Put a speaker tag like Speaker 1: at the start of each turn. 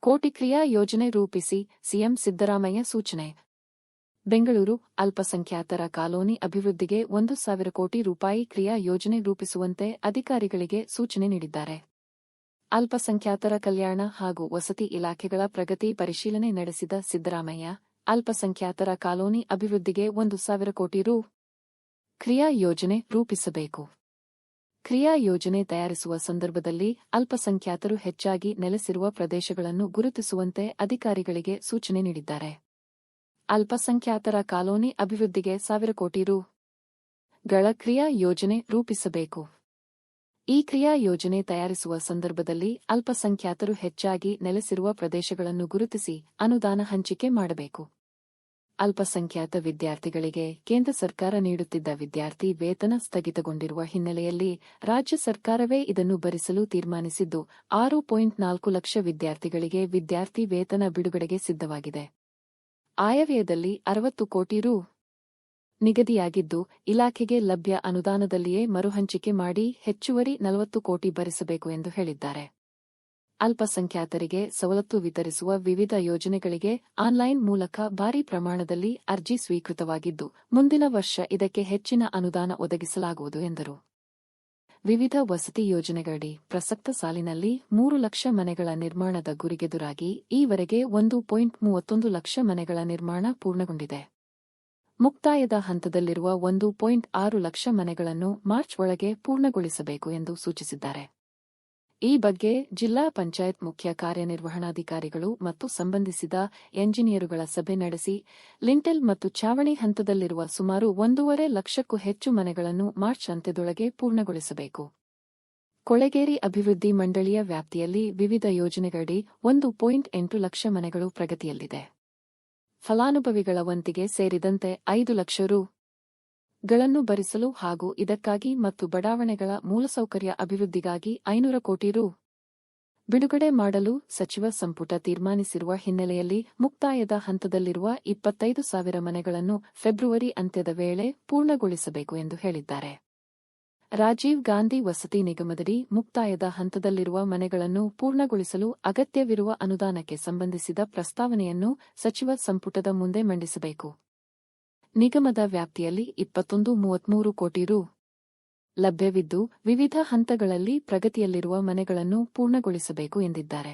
Speaker 1: ಕೋಟಿ ಕ್ರಿಯಾ ಯೋಜನೆ ರೂಪಿಸಿ ಸಿಎಂ ಸಿದ್ದರಾಮಯ್ಯ ಸೂಚನೆ. ಬೆಂಗಳೂರು ಅಲ್ಪಸಂಖ್ಯಾತರ ಕಾಲೋನಿ ಅಭಿವೃದ್ಧಿಗೆ 1,000 ಕೋಟಿ ರೂಪಾಯಿ ಕ್ರಿಯಾ ಯೋಜನೆ ರೂಪಿಸುವಂತೆ ಅಧಿಕಾರಿಗಳಿಗೆ ಸೂಚನೆ ನೀಡಿದ್ದಾರೆ. ಅಲ್ಪಸಂಖ್ಯಾತರ ಕಲ್ಯಾಣ ಹಾಗೂ ವಸತಿ ಇಲಾಖೆಗಳ ಪ್ರಗತಿ ಪರಿಶೀಲನೆ ನಡೆಸಿದ ಸಿದ್ದರಾಮಯ್ಯ, ಅಲ್ಪಸಂಖ್ಯಾತರ ಕಾಲೋನಿ ಅಭಿವೃದ್ಧಿಗೆ 1,000 ಕೋಟಿ ರೂ. ಕ್ರಿಯಾ ಯೋಜನೆ ರೂಪಿಸಬೇಕು. ಕ್ರಿಯಾ ಯೋಜನೆ ತಯಾರಿಸುವ ಸಂದರ್ಭದಲ್ಲಿ ಅಲ್ಪಸಂಖ್ಯಾತರು ಹೆಚ್ಚಾಗಿ ನೆಲೆಸಿರುವ ಪ್ರದೇಶಗಳನ್ನು ಗುರುತಿಸುವಂತೆ ಅಧಿಕಾರಿಗಳಿಗೆ ಸೂಚನೆ ನೀಡಿದ್ದಾರೆ. ಅಲ್ಪಸಂಖ್ಯಾತರ ಕಾಲೋನಿ ಅಭಿವೃದ್ಧಿಗೆ 1,000 ಕೋಟಿ ರೂ. ಗಳ ಕ್ರಿಯಾ ಯೋಜನೆ ರೂಪಿಸಬೇಕು. ಈ ಕ್ರಿಯಾ ಯೋಜನೆ ತಯಾರಿಸುವ ಸಂದರ್ಭದಲ್ಲಿ ಅಲ್ಪಸಂಖ್ಯಾತರು ಹೆಚ್ಚಾಗಿ ನೆಲೆಸಿರುವ ಪ್ರದೇಶಗಳನ್ನು ಗುರುತಿಸಿ ಅನುದಾನ ಹಂಚಿಕೆ ಮಾಡಬೇಕು. ಅಲ್ಪಸಂಖ್ಯಾತ ವಿದ್ಯಾರ್ಥಿಗಳಿಗೆ ಕೇಂದ್ರ ಸರ್ಕಾರ ನೀಡುತ್ತಿದ್ದ ವಿದ್ಯಾರ್ಥಿ ವೇತನ ಸ್ಥಗಿತಗೊಂಡಿರುವ ಹಿನ್ನೆಲೆಯಲ್ಲಿ ರಾಜ್ಯ ಸರ್ಕಾರವೇ ಇದನ್ನು ಭರಿಸಲು ತೀರ್ಮಾನಿಸಿದ್ದು 6.4 ಲಕ್ಷ ವಿದ್ಯಾರ್ಥಿಗಳಿಗೆ ವಿದ್ಯಾರ್ಥಿ ವೇತನ ಬಿಡುಗಡೆಗೆ ಸಿದ್ಧವಾಗಿದೆ. ಆಯವ್ಯಯದಲ್ಲಿ 60 ಕೋಟಿ ರೂ. ನಿಗದಿಯಾಗಿದ್ದು, ಇಲಾಖೆಗೆ ಲಭ್ಯ ಅನುದಾನದಲ್ಲಿಯೇ ಮರುಹಂಚಿಕೆ ಮಾಡಿ ಹೆಚ್ಚುವರಿ 40 ಕೋಟಿ ಭರಿಸಬೇಕು ಎಂದು ಹೇಳಿದ್ದಾರೆ. ಅಲ್ಪಸಂಖ್ಯಾತರಿಗೆ ಸವಲತ್ತು ವಿತರಿಸುವ ವಿವಿಧ ಯೋಜನೆಗಳಿಗೆ ಆನ್ಲೈನ್ ಮೂಲಕ ಭಾರೀ ಪ್ರಮಾಣದಲ್ಲಿ ಅರ್ಜಿ ಸ್ವೀಕೃತವಾಗಿದ್ದು, ಮುಂದಿನ ವರ್ಷ ಇದಕ್ಕೆ ಹೆಚ್ಚಿನ ಅನುದಾನ ಒದಗಿಸಲಾಗುವುದು ಎಂದರು. ವಿವಿಧ ವಸತಿ ಯೋಜನೆಗಳಡಿ ಪ್ರಸಕ್ತ ಸಾಲಿನಲ್ಲಿ 3 ಲಕ್ಷ ಮನೆಗಳ ನಿರ್ಮಾಣದ ಗುರಿಗೆದುರಾಗಿ ಈವರೆಗೆ 1.31 ಲಕ್ಷ ಮನೆಗಳ ನಿರ್ಮಾಣ ಪೂರ್ಣಗೊಂಡಿದೆ. ಮುಕ್ತಾಯದ ಹಂತದಲ್ಲಿರುವ 1.6 ಲಕ್ಷ ಮನೆಗಳನ್ನು ಮಾರ್ಚ್ ಒಳಗೆ ಪೂರ್ಣಗೊಳಿಸಬೇಕು ಎಂದು ಸೂಚಿಸಿದ್ದಾರೆ. ಈ ಬಗ್ಗೆ ಜಿಲ್ಲಾ ಪಂಚಾಯತ್ ಮುಖ್ಯ ಕಾರ್ಯನಿರ್ವಹಣಾಧಿಕಾರಿಗಳು ಮತ್ತು ಸಂಬಂಧಿಸಿದ ಎಂಜಿನಿಯರುಗಳ ಸಭೆ ನಡೆಸಿ ಲಿಂಟೆಲ್ ಮತ್ತು ಛಾವಣಿ ಹಂತದಲ್ಲಿರುವ ಸುಮಾರು 1.5 ಲಕ್ಷಕ್ಕೂ ಹೆಚ್ಚು ಮನೆಗಳನ್ನು ಮಾರ್ಚ್ ಅಂತ್ಯದೊಳಗೆ ಪೂರ್ಣಗೊಳಿಸಬೇಕು. ಕೊಳೆಗೇರಿ ಅಭಿವೃದ್ಧಿ ಮಂಡಳಿಯ ವ್ಯಾಪ್ತಿಯಲ್ಲಿ ವಿವಿಧ ಯೋಜನೆಗಳಡಿ 1.8 ಲಕ್ಷ ಮನೆಗಳು ಪ್ರಗತಿಯಲ್ಲಿದೆ. ಫಲಾನುಭವಿಗಳ ವಂತಿಗೆ ಸೇರಿದಂತೆ 5 ಲಕ್ಷ ರೂ. ಗಳನ್ನು ಭರಿಸಲು ಹಾಗೂ ಇದಕ್ಕಾಗಿ ಮತ್ತು ಬಡಾವಣೆಗಳ ಮೂಲಸೌಕರ್ಯ ಅಭಿವೃದ್ಧಿಗಾಗಿ 500 ಕೋಟಿ ರೂ. ಬಿಡುಗಡೆ ಮಾಡಲು ಸಚಿವ ಸಂಪುಟ ತೀರ್ಮಾನಿಸಿರುವ ಹಿನ್ನೆಲೆಯಲ್ಲಿ ಮುಕ್ತಾಯದ ಹಂತದಲ್ಲಿರುವ 25,000 ಮನೆಗಳನ್ನು ಫೆಬ್ರವರಿ ಅಂತ್ಯದ ವೇಳೆ ಪೂರ್ಣಗೊಳಿಸಬೇಕು ಎಂದು ಹೇಳಿದ್ದಾರೆ. ರಾಜೀವ್ ಗಾಂಧಿ ವಸತಿ ನಿಗಮದಡಿ ಮುಕ್ತಾಯದ ಹಂತದಲ್ಲಿರುವ ಮನೆಗಳನ್ನು ಪೂರ್ಣಗೊಳಿಸಲು ಅಗತ್ಯವಿರುವ ಅನುದಾನಕ್ಕೆ ಸಂಬಂಧಿಸಿದ ಪ್ರಸ್ತಾವನೆಯನ್ನು ಸಚಿವ ಸಂಪುಟದ ಮುಂದೆ ಮಂಡಿಸಬೇಕು. ನಿಗಮದ ವ್ಯಾಪ್ತಿಯಲ್ಲಿ 21.33 ಕೋಟಿ ರೂ. ಲಭ್ಯವಿದ್ದು, ವಿವಿಧ ಹಂತಗಳಲ್ಲಿ ಪ್ರಗತಿಯಲ್ಲಿರುವ ಮನೆಗಳನ್ನು ಪೂರ್ಣಗೊಳಿಸಬೇಕು ಎಂದಿದ್ದಾರೆ.